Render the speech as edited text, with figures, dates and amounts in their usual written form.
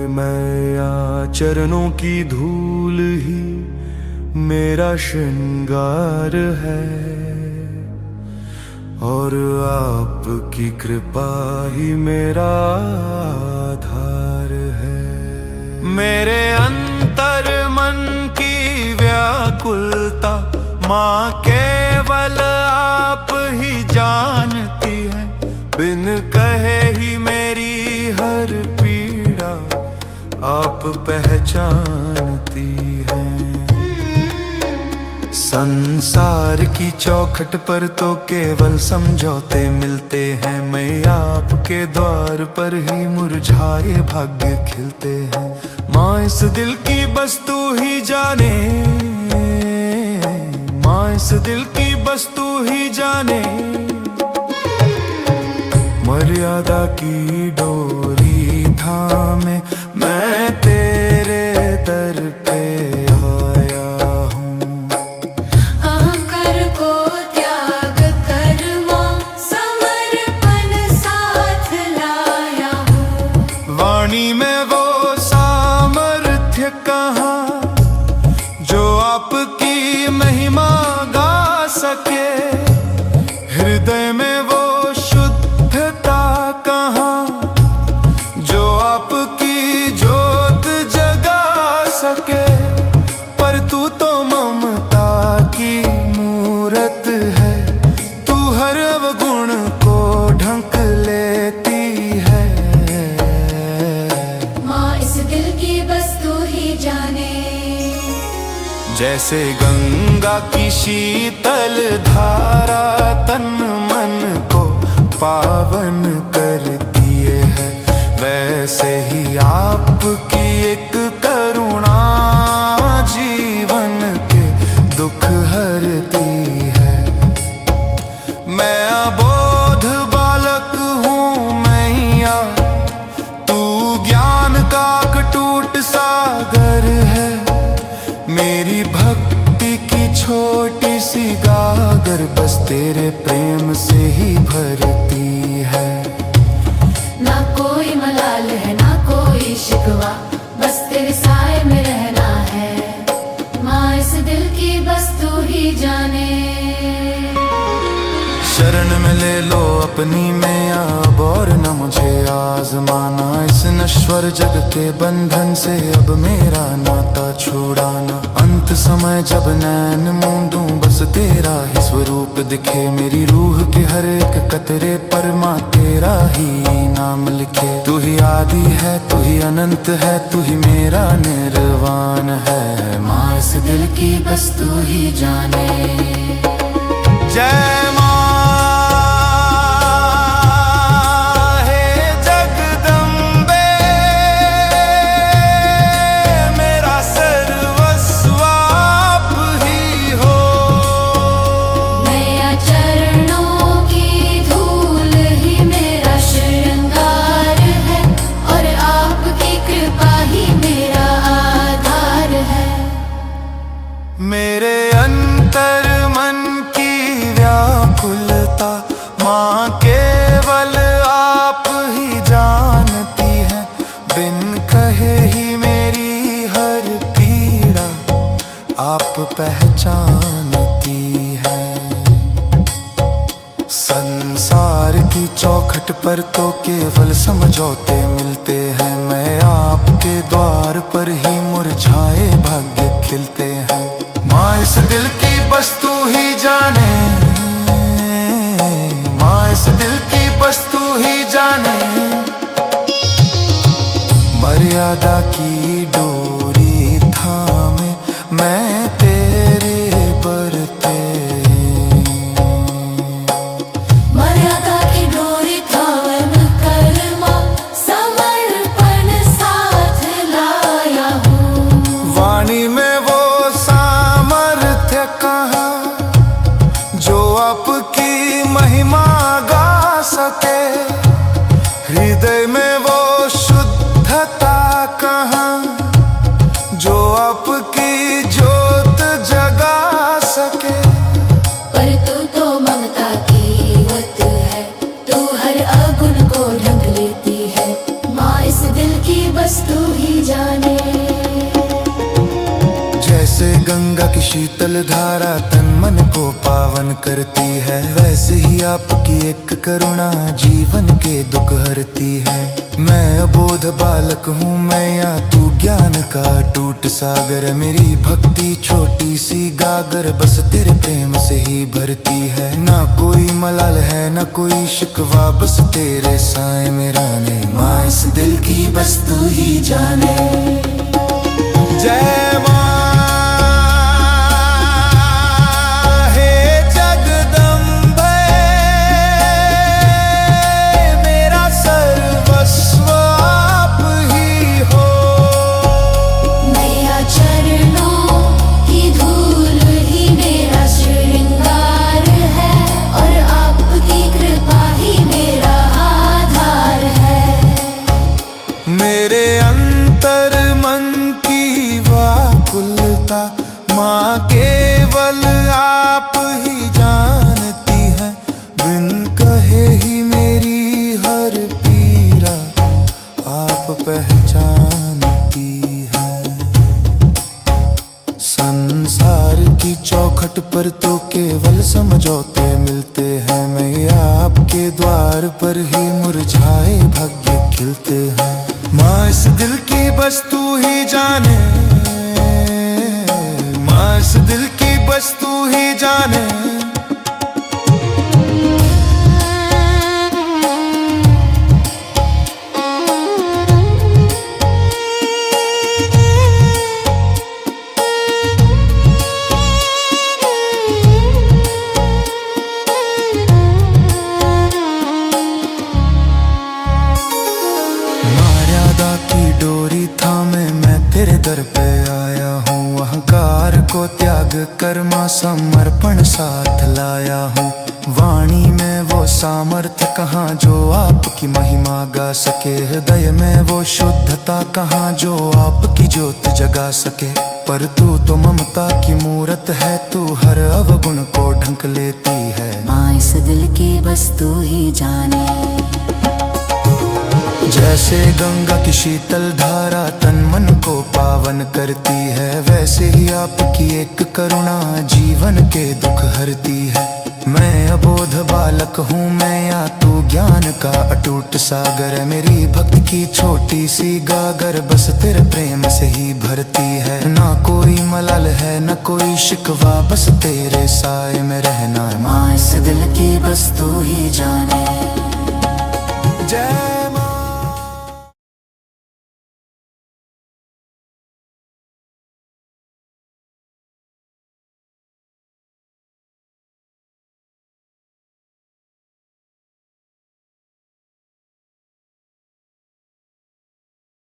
मैं या चरणों की धूल ही मेरा श्रृंगार है, और आपकी कृपा ही मेरा आधार है। मेरे अंतर मन की व्याकुलता माँ केवल आप ही जानती है, बिन कहे ही मेरी हर पीड़ा आप पहचानती हैं। संसार की चौखट पर तो केवल समझौते मिलते हैं, मैं आपके द्वार पर ही मुरझाए भाग्य खिलते हैं। माँ इस दिल की बस तू ही जाने, माँ इस दिल की बस तू ही जाने, मर्यादा की डोरी थामे मैं तेरे दर पे आया हूँ। अहंकार को त्याग कर माँ समर्पण साथ लाया हूँ। वाणी में वो सामर्थ्य कहाँ जो आपकी महिमा गा सके, हृदय में वो पर तू तो ममता की मूरत है, तू हर अवगुण को ढंक लेती है। माँ इस दिल की बस तू ही जाने, जैसे गंगा की शीतल धारा तन मन को पावन करती है, वैसे ही आपकी एक करुणा जीवन के दुख हरती है। मैं अबोध बालक हूँ मैया, तू ज्ञान का अटूट सागर है, मेरी भक्ति की छोटी सी गागर बस तेरे प्रेम से ही भरती है। ना कोई मलाल है ना कोई शिकवा, बस तेरे साए में रहना है। माँ इस दिल की बस तू ही जाने। शरण में ले लो अपनी में अब और न मुझे आजमाना, इस नश्वर जग के बंधन से अब मेरा नाता छुड़ाना। अंत समय जब नैन मूंदूं बस तेरा ही स्वरूप दिखे, मेरी रूह के हर एक कतरे पर माँ तेरा ही नाम लिखे। तू ही आदि है, तू ही अनंत है, तू ही मेरा निर्वाण है। माँ इस दिल की बस तू ही जाने। जय माँ। मेरे अंतर मन की व्याकुलता माँ केवल आप ही जानती है, बिन कहे ही मेरी हर पीड़ा आप पहचानती है। संसार की चौखट पर तो केवल समझौते मिलते हैं, मैं आपके द्वार पर ही मुरझाए भाग्य खिलते हैं। माँ इस दिल की बस तू ही जाने, माँ इस दिल की बस तू ही जाने, मर्यादा की डोरी थामे मैं तेरे बरते। मर्यादा की डोरी थामे कर माँ समर्पण साथ लाया हूँ। वाणी में वो कहाँ इस दिल की बस तू ही जाने। जैसे गंगा की शीतल धारा तन मन को पावन करती है, वैसे ही आपकी एक करुणा जीवन के दुख हरती है। मैं अबोध बालक हूँ मैं या तू ज्ञान का टूट सागर, मेरी भक्ति छोटी सी गागर बस तेरे प्रेम से ही भरती है। ना कोई मलाल है ना कोई शिकवा, बस तेरे साए में रहने। माँ इस दिल की बस तू ही जाने। जय माँ मेरे अंतर मन की व्याकुलता माँ केवल आप ही जानती है, बिन कहे ही मेरी हर पीड़ा आप पहचानती है। संसार की चौखट पर तो केवल समझौते मिलते हैं, मैं आपके द्वार पर ही मुरझाए भाग्य खिलते हैं। माँ इस दिल की बस तू ही जाने, माँ इस दिल की बस तू ही जाने। की डोरी थामे मैं तेरे दर पे आया हूँ, अहंकार को त्याग कर माँ समर्पण साथ लाया हूँ। वाणी में वो सामर्थ्य कहाँ जो आपकी महिमा गा सके, हृदय में वो शुद्धता कहाँ जो आपकी ज्योत जगा सके। पर तू तो ममता की मूरत है, तू हर अवगुण को ढंक लेती है। माँ इस दिल की बस तू ही जाने। जैसे गंगा की शीतल धारा तन मन को पावन करती है, वैसे ही आपकी एक करुणा जीवन के दुख हरती है। मैं अबोध बालक हूँ मैं या तू ज्ञान का अटूट सागर, मेरी भक्ति की छोटी सी गागर बस तेरे प्रेम से ही भरती है। ना कोई मलाल है ना कोई शिकवा, बस तेरे साए में रहना। माँ इस दिल की बस तू ही जाने। जय